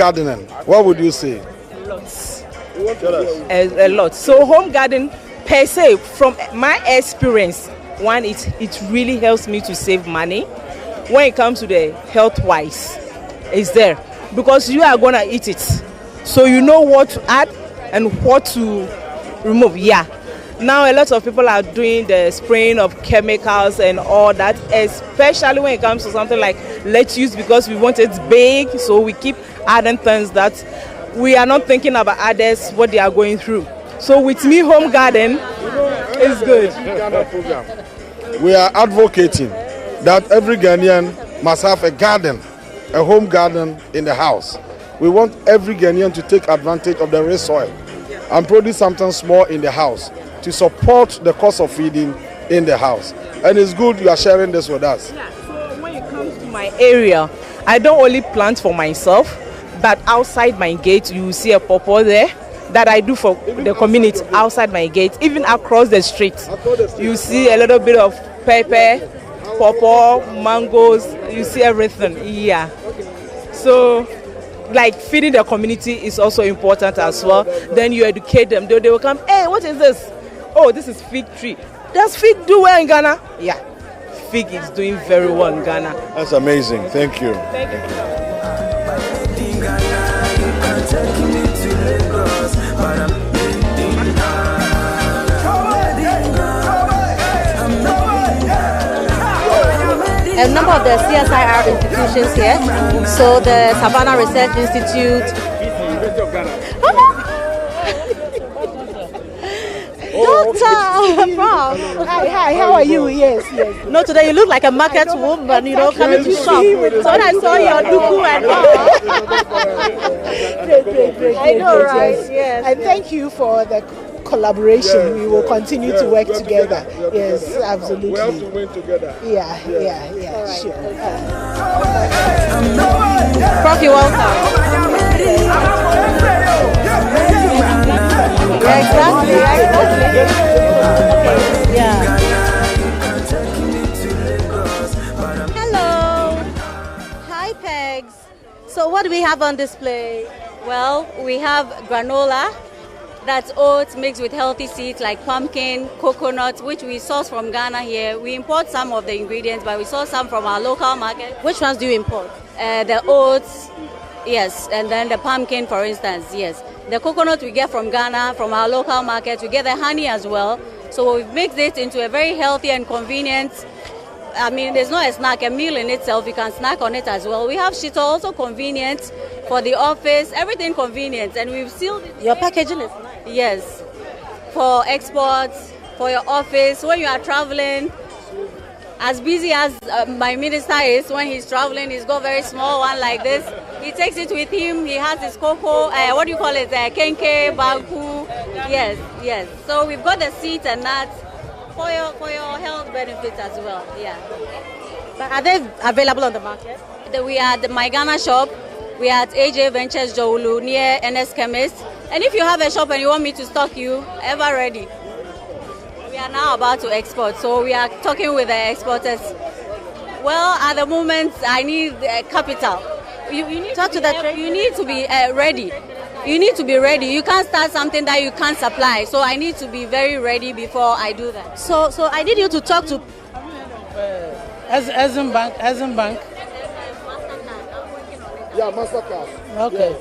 gardening, what would you say? Lots. A lot. So home garden per se, from my experience, one, it really helps me to save money. When it comes to the health-wise, it's there because you are gonna eat it, so you know what to add and what to remove. Yeah. Now a lot of people are doing the spraying of chemicals and all that, especially when it comes to something like lettuce, because we want it big, so we keep adding things that we are not thinking about others, what they are going through. So with me, home garden is good. We are advocating that every Ghanaian must have a garden, a home garden in the house. We want every Ghanaian to take advantage of the rich soil and produce something small in the house to support the cost of feeding in the house. And it's good you are sharing this with us. Yeah, so when it comes to my area, I don't only plant for myself, but outside my gate, you will see a pawpaw there that I do for the community outside my gate. Even across the street, you see a little bit of pepper, pawpaw, mangoes, you see everything. Yeah. So, like feeding the community is also important as well. Then you educate them. They will come, hey, what is this? Oh, this is fig tree. Does fig do well in Ghana? Yeah, fig is doing very well in Ghana. That's amazing. Thank you. Thank you. A number of the CSIR institutions here. So the Savannah Research Institute. Doctor, Prof. Hi, how are you? Yes. No, today you look like a market woman, you know, coming to shop. So when I saw your duku and all. Great. I know, right? Yes. And thank you for the collaboration. We will continue to work together. Yes, absolutely. We have to win together. Yeah, sure. Prof, you're welcome. Exactly. Yeah. Hello. Hi, Pegs. So what do we have on display? Well, we have granola. That's oats mixed with healthy seeds like pumpkin, coconut, which we source from Ghana here. We import some of the ingredients, but we source some from our local market. Which ones do you import? The oats, yes, and then the pumpkin, for instance, yes. The coconut we get from Ghana, from our local market. We get the honey as well. So we've mixed it into a very healthy and convenient. I mean, there's not a snack, a meal in itself. You can snack on it as well. We have shito, also convenient for the office, everything convenient. And we've sealed it. Your packaging is nice. Yes, for exports, for your office, when you are traveling. As busy as my minister is, when he's traveling, he's got a very small one like this. He takes it with him. He has his cocoa, what do you call it? Kenke, bagu. Yes. So we've got the seeds and nuts for your health benefits as well. Yeah. But are they available on the market? We are at my Ghana shop. We are at AJ Ventures Joulu near NS Chemist. And if you have a shop and you want me to stock you, ever ready. We are now about to export, so we are talking with the exporters. Well, at the moment, I need capital. You need Talk to the trade. You need to be ready. You need to be ready. You can't start something that you can't supply. So I need to be very ready before I do that. So I need you to talk to. Azim Bank. Yeah, MasterCard. Okay.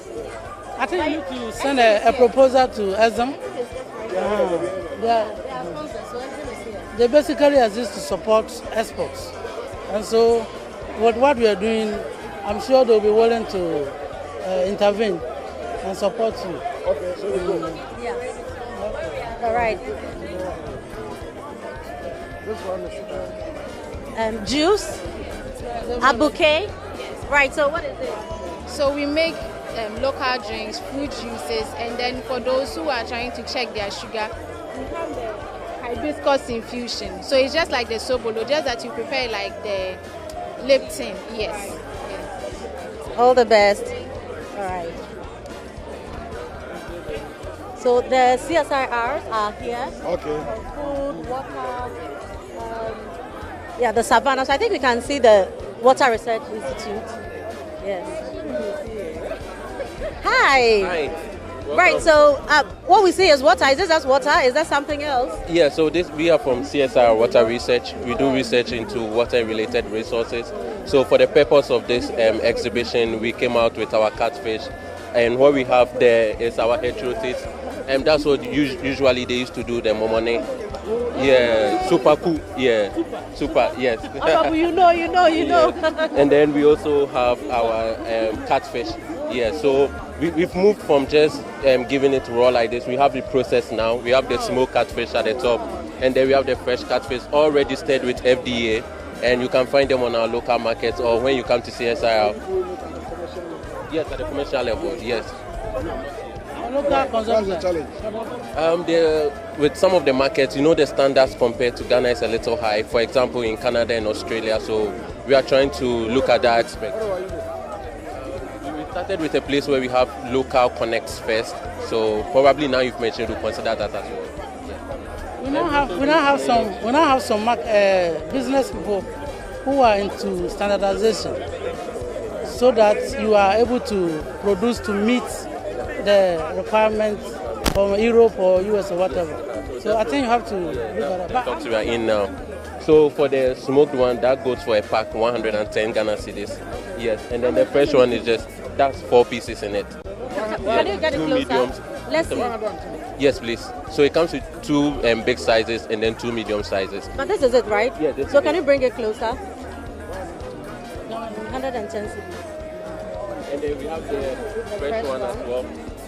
I think you need to send a proposal to Azim. They basically exist to support exports. And so what we are doing, I'm sure they'll be willing to intervene and support you. Okay, so we go. Yeah. All right. This one is Juice? A bouquet? Right, so what is it? So we make local drinks, fruit juices, and then for those who are trying to check their sugar, we have the hibiscus infusion. So it's just like the sobolo, just that you prepare like the Lipton. Yes. All the best. All right. So the CSIRs are here. okay. Food, water, the Savannah. So I think we can see the Water Research Institute. Yes. Hi. Hi. Right, so what we see is water. Is this just water? Is that something else? Yeah, so we are from CSR Water Research. We do research into water-related resources. So for the purpose of this exhibition, we came out with our catfish. And what we have there is our heterothetes. And that's what usually they used to do, the momone. Yeah, super cool. Yeah, super, yes. You know. And then we also have our catfish. Yeah, so we've moved from just giving it raw like this. We have the process now. We have the smoked catfish at the top, and then we have the fresh catfish, all registered with FDA, and you can find them on our local markets or when you come to CSIR. Yes, at the commercial level, yes. With some of the markets, the standards compared to Ghana is a little high. For example, in Canada and Australia, so we are trying to look at that aspect. Started with a place where we have local connects first, so probably now you've mentioned to consider that as well. Yeah. We now have some business people who are into standardization, so that you are able to produce to meet the requirements from Europe or US or whatever. So I think you have to look at that. Talks we are in now. So for the smoked one, that goes for a pack 110 Ghana cedis. Yes, and then the fresh one is that's 4 pieces in it. Can you get it closer? Mediums. Let's see. Yes, please. So it comes with 2 big sizes and then 2 medium sizes. But this is it, right? Yeah, this So can you bring it closer? 110 cedis. And then we have the fresh one as well.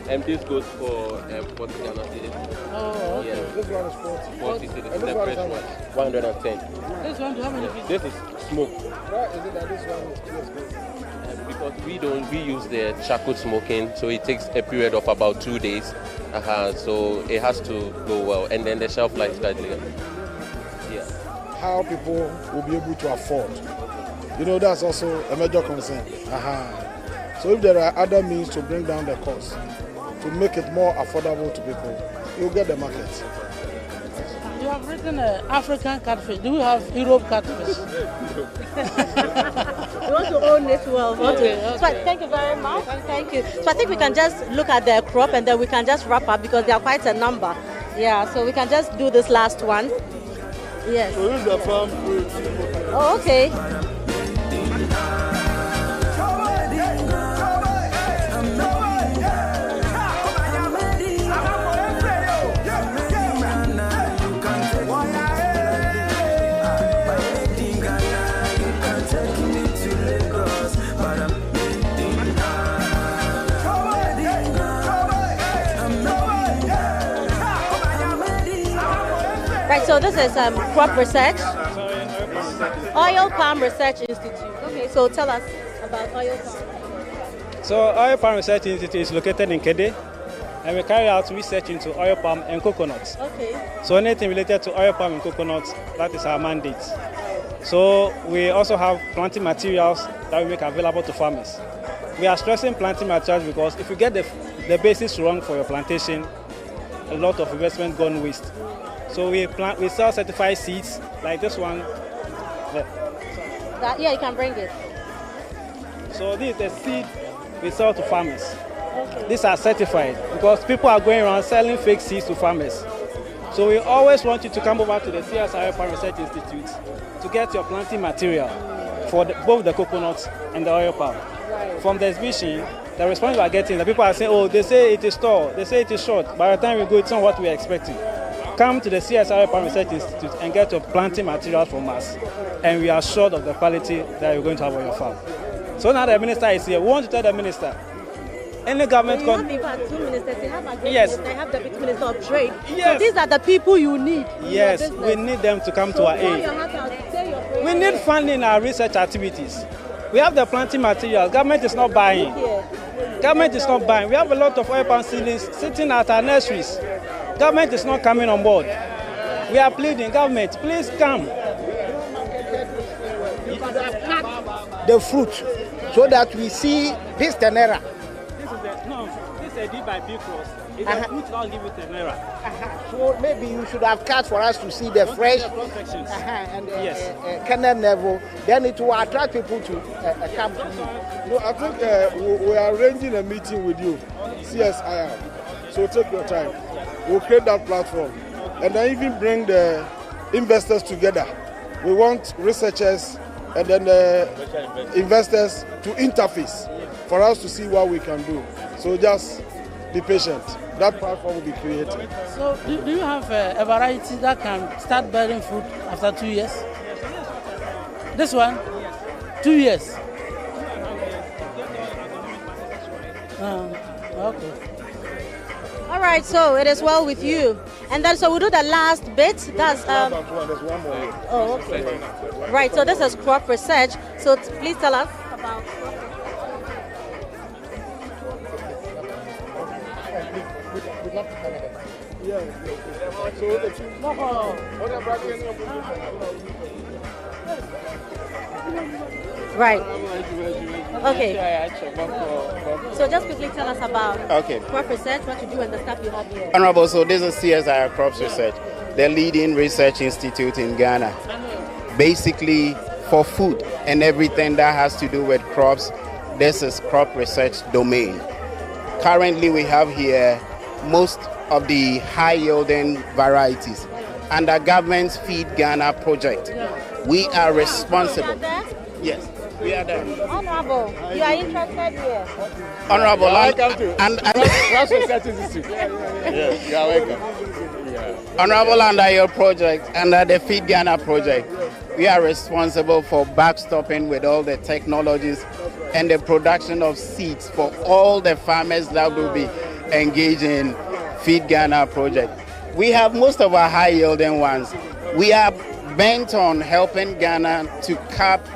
And this goes for 40 Ghana cedis. Oh, okay. Yeah. This one is 40 cedis. The fresh one, 110. This one, how many pieces? This is smoked. Why is it that this one is too? Because we use the charcoal smoking, so it takes a period of about 2 days. So it has to go well, and then the shelf life slightly. Yeah. How people will be able to afford. That's also a major concern. So if there are other means to bring down the cost, to make it more affordable to people, you'll get the market. You have written African catfish. Do you have Europe catfish? We want to own this well. Okay. So thank you very much. Thank you. So I think we can just look at the crop and then we can just wrap up because there are quite a number. Yeah, so we can just do this last one. Yes. So this is the farm fruit. Oh, okay. Right, so this is crop research. Oil Palm Research Institute. Okay, so tell us about Oil Palm. So Oil Palm Research Institute is located in Kede, and we carry out research into oil palm and coconuts. Okay. So anything related to oil palm and coconuts, that is our mandate. So we also have planting materials that we make available to farmers. We are stressing planting materials because if you get the basis wrong for your plantation, a lot of investment gone waste. So we sell certified seeds like this one. Yeah, you can bring it. So this is the seed we sell to farmers. Okay. These are certified because people are going around selling fake seeds to farmers. So we always want you to come over to the CSIR Palm Research Institute to get your planting material for both the coconuts and the oil palm. Right. From the exhibition, the response we are getting, the people are saying, oh, they say it is tall, they say it is short. By the time we go, it's not what we are expecting. Come to the CSIR Palm Research Institute and get your planting materials from us. And we are assured of the quality that you're going to have on your farm. So now the minister is here. We want to tell the minister, any government... So you have two ministers. You have Agric, yes. They have the Deputy Minister of Trade. Yes. So these are the people you need. Yes, we need them to come to our aid. We need funding in our research activities. We have the planting materials. Government is not buying. Government is not buying. We have a lot of oil palm seedlings sitting at our nurseries. Government is not coming on board. We are pleading, government, please come. The fruit, so that we see this tenera. No, this is a D by B cross. It's a fruit I'll give it a naira. So maybe you should have cut for us to see the fresh and kernel level. Then it will attract people to come to you. No, I think we are arranging a meeting with you, CSIR. So take your time. We'll create that platform and then even bring the investors together. We want researchers and then the investors to interface for us to see what we can do. So just be patient. That platform will be created. So do you have a variety that can start bearing fruit after 2 years? This one? 2 years? Okay. All right, so it is well with you. And then so we'll do the last bit. That's There's one more here. Oh, okay. Right, so this is crop research. So please tell us about crop. Right. Okay. So just quickly tell us about crop research, what you do, and the stuff you have here. Honorable, so this is CSIR Crops Research, the leading research institute in Ghana. Basically, for food and everything that has to do with crops, this is crop research domain. Currently, we have here most of the high-yielding varieties. Under government's Feed Ghana project, we are responsible. Yes, we are there. Honorable, you are interested here. Honorable, Yes, you are welcome. Honorable, under your project, under the Feed Ghana project, we are responsible for backstopping with all the technologies and the production of seeds for all the farmers that will be engaged in Feed Ghana project. We have most of our high-yielding ones. We are bent on helping Ghana to cap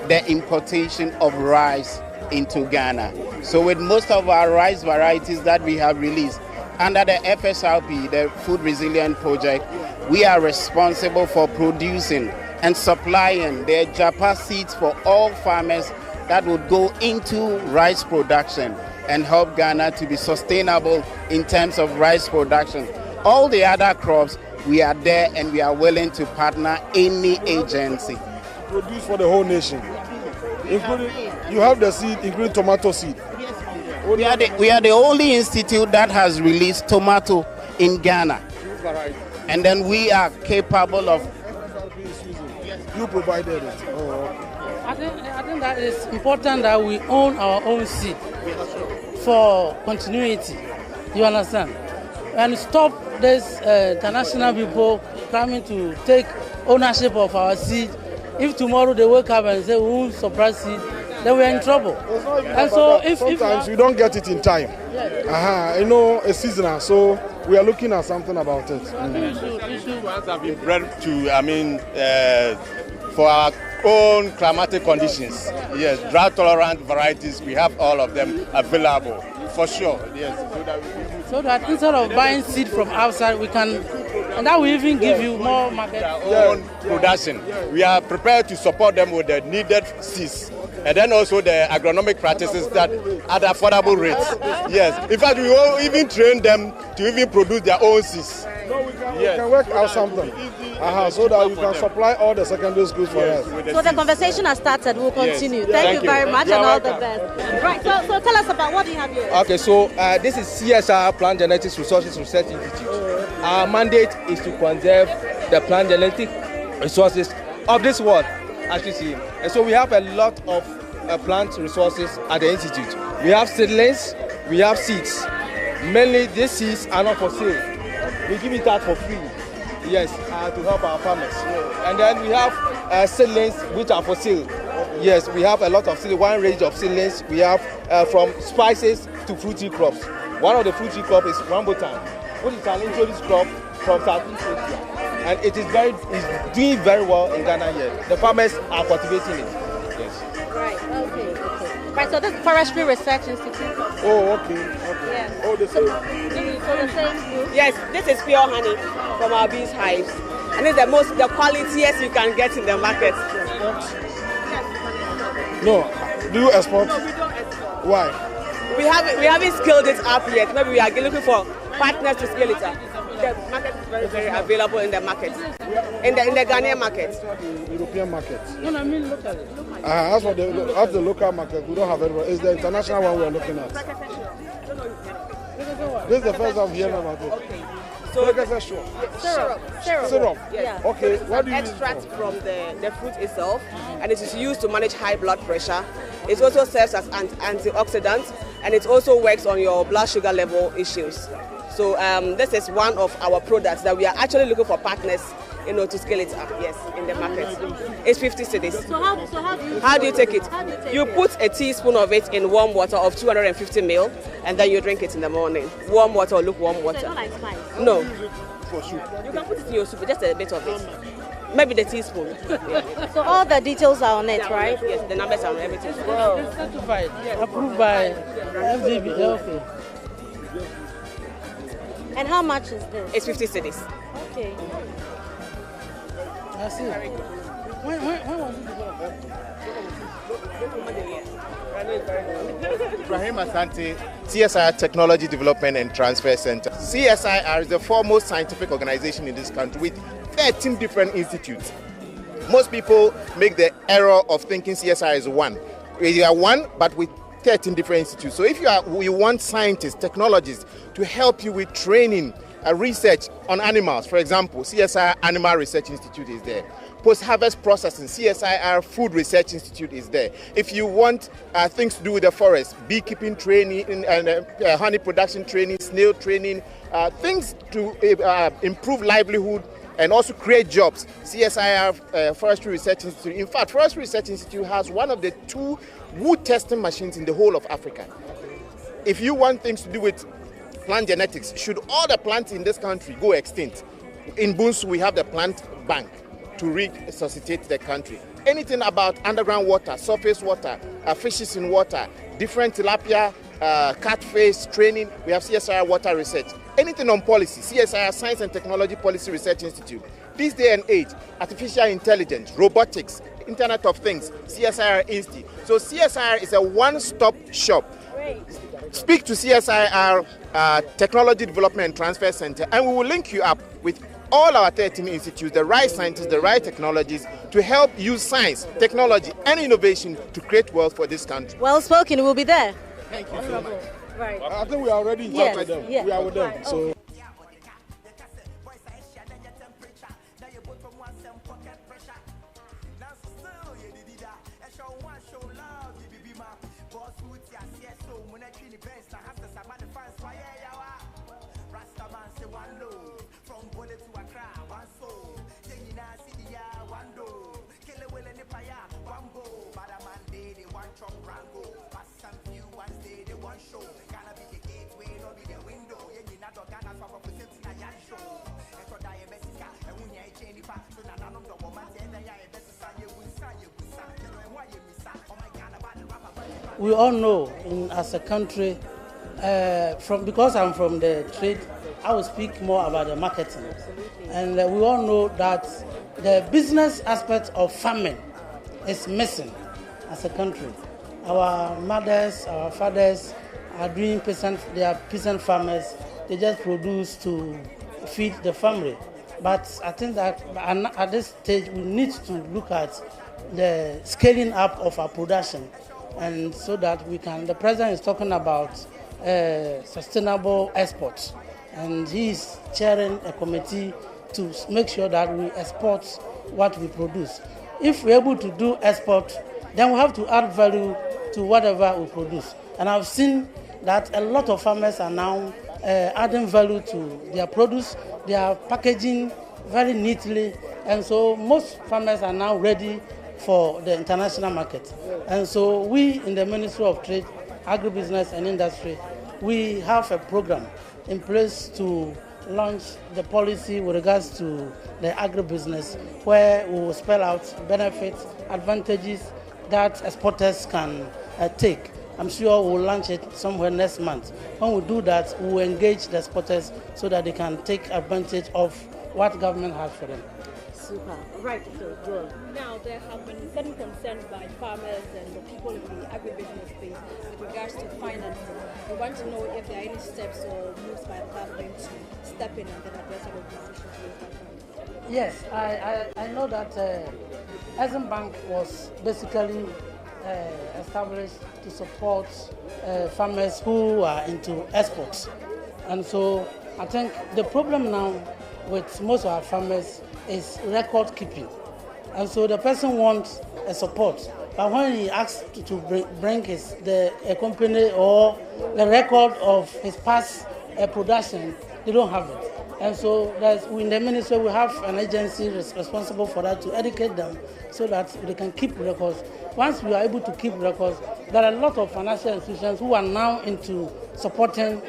the importation of rice into Ghana. So with most of our rice varieties that we have released under the FSRP, the Food Resilient Project, we are responsible for producing and supplying the Japa seeds for all farmers that would go into rice production and help Ghana to be sustainable in terms of rice production. All the other crops, we are there and we are willing to partner any agency. Produce for the whole nation. Including, you have the seed, including tomato seed. We are the only institute that has released tomato in Ghana. And then we are capable of... You provided it. Oh, okay. I think that it's important that we own our own seed for continuity. You understand? And stop this international people coming to take ownership of our seed. If tomorrow they wake up and say we won't supply seed, then we're in trouble. And so sometimes we don't get it in time. You know, it's seasonal, so we are looking at something about it. Ones have been bred to, for our own climatic conditions. Yes, drought-tolerant varieties, we have all of them available, for sure. Yes. So that instead of buying seed from outside, we can, and that will even give you more market. Our own production. We are prepared to support them with the needed seeds. And then also the agronomic practices that at affordable rates. Yes. In fact, we will even train them to even produce their own seeds. No, we can work out something. So that we can supply all the secondary schools for us. So the conversation has started. We'll continue. Yes. Thank you very much and all the best. Right. So tell us about what do you have here? Okay. So this is CSR Plant Genetics Resources Research Institute. Our mandate is to conserve the plant genetic resources of this world, as you see. And so we have a lot of plant resources at the institute. We have seedlings, we have seeds. Mainly these seeds are not for sale. We give it out for free. Yes, to help our farmers. And then we have seedlings which are for sale. Yes, we have a lot of seedlings, one range of seedlings. We have from spices to fruity crops. One of the fruity crops is rambutan, which is an introduced crop from Southeast Asia. And it is doing very well in Ghana here. The farmers are cultivating it. Yes. Right, okay. Right, so this is Forestry Research Institute. Oh, okay. Yes. Oh, the same. So the same group? Yes, this is pure honey from our bees' hives. And it's the qualitiest you can get in the market. No. Do you export? No, we don't export. Why? We haven't scaled it up yet. Maybe we are looking for partners to scale it up. The market is very, very available in the market, in the Ghanaian market. The European market. No, I mean look at it. As for the local market, we don't have it. It's the international one we're looking at. This is the first time hearing about it. Okay. So syrup. Yeah. Okay. What do you extract from the fruit itself, and it is used to manage high blood pressure. It also serves as an antioxidant, and it also works on your blood sugar level issues. So this is one of our products that we are actually looking for partners, to scale it up. Yes, in the market. It's 50 cedis. So how do you take it? You put a teaspoon of it in warm water of 250 ml, and then you drink it in the morning. Warm water or lukewarm water. So it's not like spice? No. For soup. You can put it in your soup, just a bit of it. Maybe the teaspoon. Yeah. So all the details are on it, right? Yes, the numbers are on everything. It's certified, approved by FDB. Okay. And how much is this? It's 50 cedis. Okay. I see. When was it developed? Ibrahim Asante, CSIR Technology Development and Transfer Center. CSIR is the foremost scientific organization in this country with 13 different institutes. Most people make the error of thinking CSIR is one. We are one, but with 13 different institutes. So if you want scientists, technologists to help you with training, research on animals, for example, CSIR Animal Research Institute is there. Post-harvest processing, CSIR Food Research Institute is there. If you want things to do with the forest, beekeeping training, and honey production training, snail training, things to improve livelihood and also create jobs, CSIR Forestry Research Institute. In fact, Forestry Research Institute has one of the 2 wood testing machines in the whole of Africa. If you want things to do with plant genetics, should all the plants in this country go extinct, in Bunsu we have the plant bank to resuscitate the country. Anything about underground water, surface water, fishes in water, different tilapia, catfish training, we have CSIR Water Research. Anything on policy, CSIR Science and Technology Policy Research Institute. This day and age, artificial intelligence, robotics, Internet of Things, CSIR Institute. So CSIR is a one-stop shop. Speak to CSIR Technology Development and Transfer Center, and we will link you up with all our 13 institutes, the right scientists, the right technologies to help use science, technology, and innovation to create wealth for this country. Well spoken, we'll be there. Thank you so much. Right. I think we are already in touch with them. Yeah. We are with them. So. We all know, as a country, because I'm from the trade, I will speak more about the marketing. And we all know that the business aspect of farming is missing as a country. Our mothers, our fathers are doing they are peasant farmers. They just produce to feed the family. But I think that at this stage we need to look at the scaling up of our production, and so that we can. The president is talking about sustainable exports, and he is chairing a committee to make sure that we export what we produce. If we're able to do export, then we have to add value to whatever we produce. And I've seen that a lot of farmers are now adding value to their produce. They are packaging very neatly, and so most farmers are now ready for the international market. And so we in the Ministry of Trade, Agribusiness and Industry, we have a program in place to launch the policy with regards to the agribusiness, where we will spell out benefits, advantages that exporters can take. I'm sure we'll launch it somewhere next month. When we do that, we will engage the exporters so that they can take advantage of what government has for them. Super. Right, so go on. Now, there have been certain concerns by farmers and the people in the agribusiness space with regards to financing. We want to know if there are any steps or moves by the government to step in and then address some of these issues. Yes, I know that Exim Bank was basically established to support farmers who are into exports. And so I think the problem now with most of our farmers is record keeping. And so the person wants a support, but when he asks to bring a company or the record of his past production, they don't have it. And so in the ministry we have an agency responsible for that, to educate them so that they can keep records. Once we are able to keep records, there are a lot of financial institutions who are now into supporting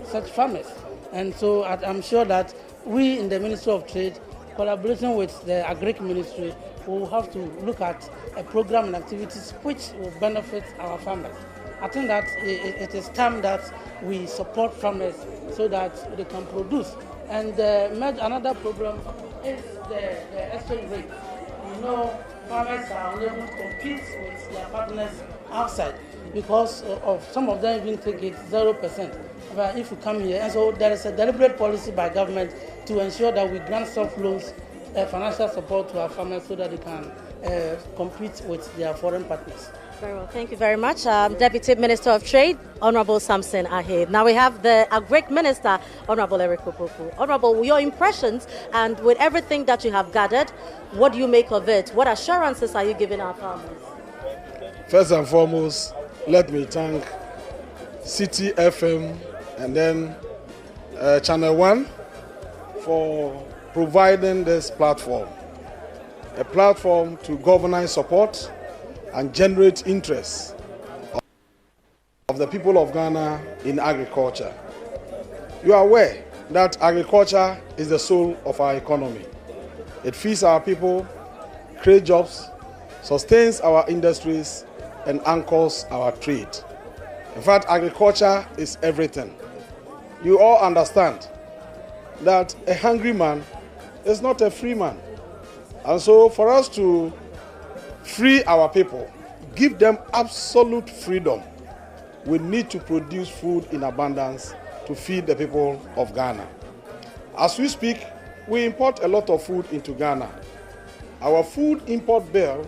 such farmers. And so I'm sure that we in the Ministry of Trade, collaborating with the Agric Ministry, will have to look at a program and activities which will benefit our farmers. I think that it is time that we support farmers so that they can produce. And another problem is the exchange rate. You know, farmers are unable to compete with their partners outside because of some of them even take it 0%. But if you come here, and so there is a deliberate policy by government to ensure that we grant soft loans, financial support to our farmers so that they can compete with their foreign partners. Very well, thank you very much. Deputy Minister of Trade, Honorable Samson Ahid. Now we have the Agric Minister, Honorable Eric Opoku. Honorable, your impressions, and with everything that you have gathered, what do you make of it? What assurances are you giving our farmers? First and foremost, let me thank City FM and then ChannelOne for providing this platform. A platform to governance support and generate interest of the people of Ghana in agriculture. You are aware that agriculture is the soul of our economy. It feeds our people, creates jobs, sustains our industries, and anchors our trade. In fact, agriculture is everything. You all understand that a hungry man is not a free man. And so for us to free our people, give them absolute freedom, we need to produce food in abundance to feed the people of Ghana. As we speak, we import a lot of food into Ghana. Our food import bill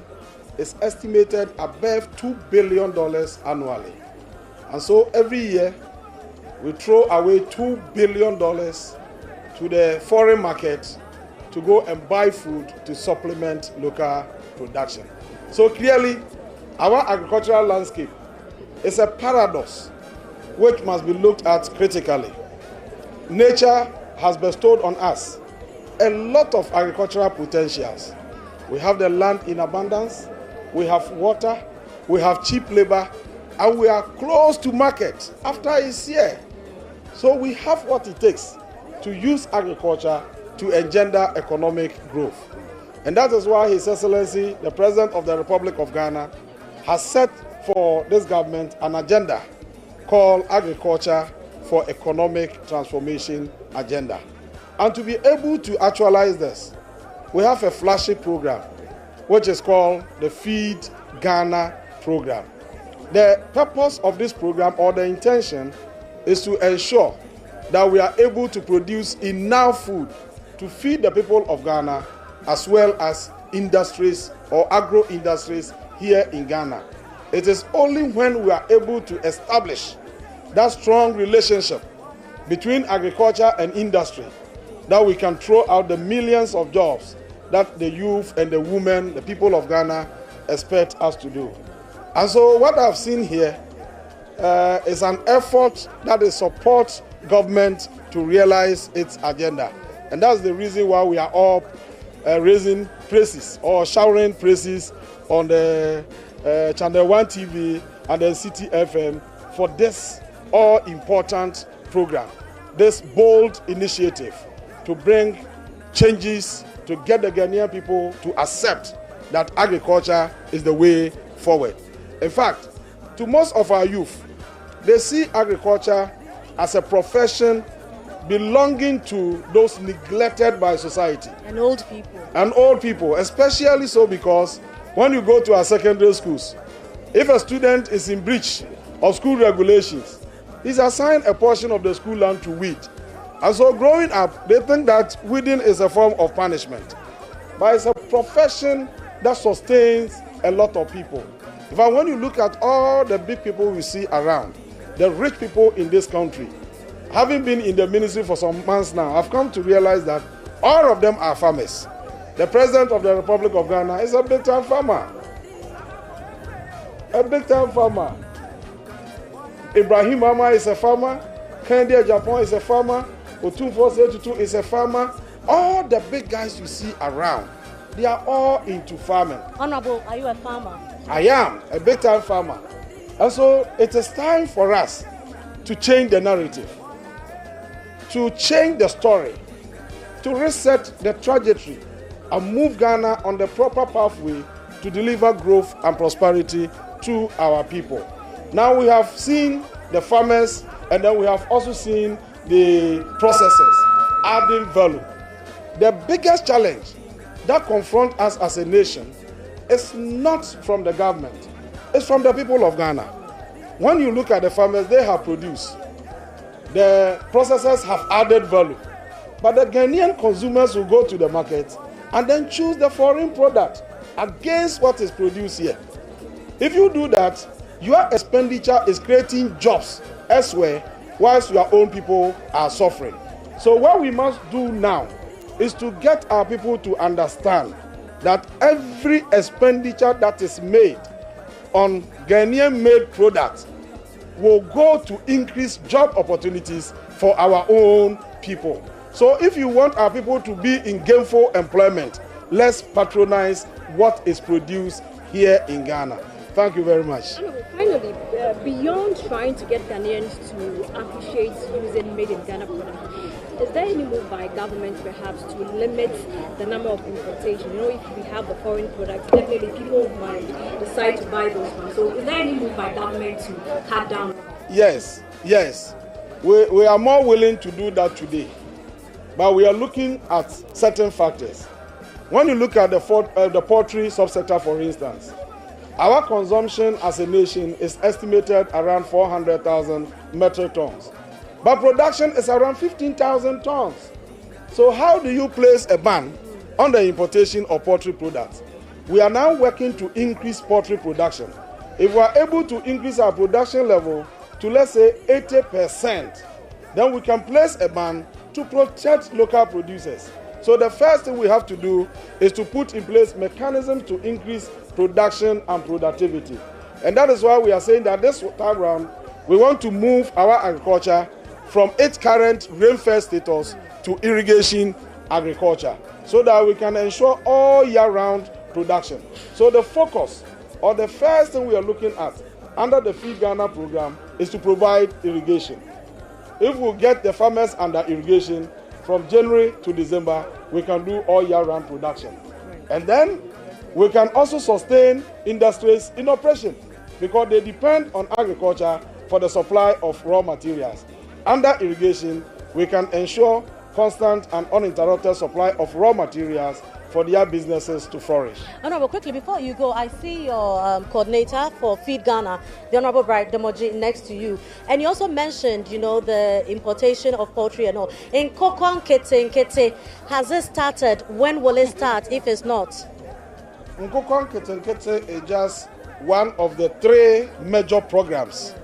is estimated above $2 billion annually. And so every year, we throw away $2 billion to the foreign market to go and buy food to supplement local production. So clearly, our agricultural landscape is a paradox which must be looked at critically. Nature has bestowed on us a lot of agricultural potentials. We have the land in abundance, we have water, we have cheap labor, and we are close to market after it's here. So we have what it takes to use agriculture to engender economic growth. And that is why His Excellency, the President of the Republic of Ghana, has set for this government an agenda called Agriculture for Economic Transformation Agenda. And to be able to actualize this, we have a flagship program, which is called the Feed Ghana program. The purpose of this program, or the intention, is to ensure that we are able to produce enough food to feed the people of Ghana, as well as industries or agro-industries here in Ghana. It is only when we are able to establish that strong relationship between agriculture and industry that we can throw out the millions of jobs that the youth and the women, the people of Ghana, expect us to do. And so what I've seen here is an effort that supports government to realize its agenda. And that's the reason why we are all raising praises or showering praises on the ChannelOne TV and the City FM for this all-important program, this bold initiative to bring changes to get the Ghanaian people to accept that agriculture is the way forward. In fact, to most of our youth, they see agriculture as a profession belonging to those neglected by society. And old people. And old people, especially so because when you go to our secondary schools, if a student is in breach of school regulations, he's assigned a portion of the school land to weed. And so growing up, they think that weeding is a form of punishment. But it's a profession that sustains a lot of people. In fact, when you look at all the big people we see around, the rich people in this country, having been in the ministry for some months now, I've come to realize that all of them are farmers. The President of the Republic of Ghana is a big-time farmer. A big-time farmer. Ibrahim Mama is a farmer. Kennedy Japan is a farmer. Otunfo Setutu is a farmer. All the big guys you see around, they are all into farming. Honorable, are you a farmer? I am a big-time farmer. And so it is time for us to change the narrative, to change the story, to reset the trajectory and move Ghana on the proper pathway to deliver growth and prosperity to our people. Now we have seen the farmers, and then we have also seen the processors adding value. The biggest challenge that confronts us as a nation is not from the government, it's from the people of Ghana. When you look at the farmers, they have produced. The processors have added value. But the Ghanaian consumers will go to the market and then choose the foreign product against what is produced here. If you do that, your expenditure is creating jobs elsewhere, whilst your own people are suffering. So what we must do now is to get our people to understand that every expenditure that is made on Ghanaian-made products will go to increase job opportunities for our own people. So if you want our people to be in gainful employment, let's patronize what is produced here in Ghana. Thank you very much. Finally, beyond trying to get Ghanaians to appreciate using made in Ghana products, is there any move by government perhaps to limit the number of importation? You know, if we have the foreign products, definitely people might decide to buy those ones. So is there any move by government to cut down? Yes. We are more willing to do that today. But we are looking at certain factors. When you look at the poultry subsector, for instance, our consumption as a nation is estimated around 400,000 metric tons. But production is around 15,000 tons. So how do you place a ban on the importation of poultry products? We are now working to increase poultry production. If we are able to increase our production level to, let's say, 80%, then we can place a ban to protect local producers. So the first thing we have to do is to put in place mechanisms to increase production and productivity. And that is why we are saying that this time around, we want to move our agriculture from its current rain-fed status to irrigation agriculture, so that we can ensure all year-round production. So the focus, or the first thing we are looking at under the Feed Ghana program, is to provide irrigation. If we get the farmers under irrigation from January to December, we can do all year-round production. And then we can also sustain industries in operation, because they depend on agriculture for the supply of raw materials. Under irrigation, we can ensure constant and uninterrupted supply of raw materials for their businesses to flourish. Honorable, quickly, before you go, I see your coordinator for Feed Ghana, the Honorable Bright Demoji, next to you. And you also mentioned, you know, the importation of poultry and all. In Kokon Kete, has it started? When will it start, if it's not? Nkokon Kete is just one of the 3 major programs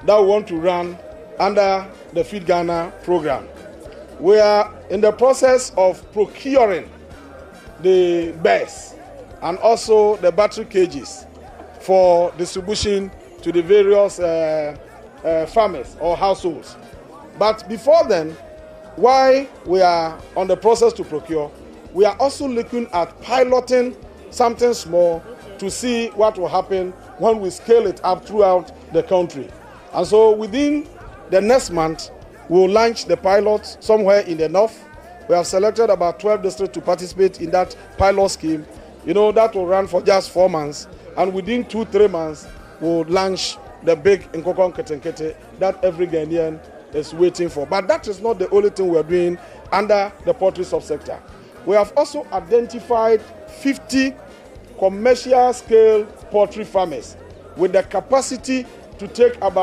that we want to run under the Feed Ghana program. We are in the process of procuring the birds and also the battery cages for distribution to the various farmers or households. But before then, while we are on the process to procure, we are also looking at piloting something small to see what will happen when we scale it up throughout the country. And so within the next month, we'll launch the pilot somewhere in the north. We have selected about 12 districts to participate in that pilot scheme. You know, that will run for just 4 months. And within 2-3 months, we'll launch the big Nkokon Kete that every Ghanaian is waiting for. But that is not the only thing we're doing under the poultry subsector. We have also identified 50 commercial scale poultry farmers with the capacity to take about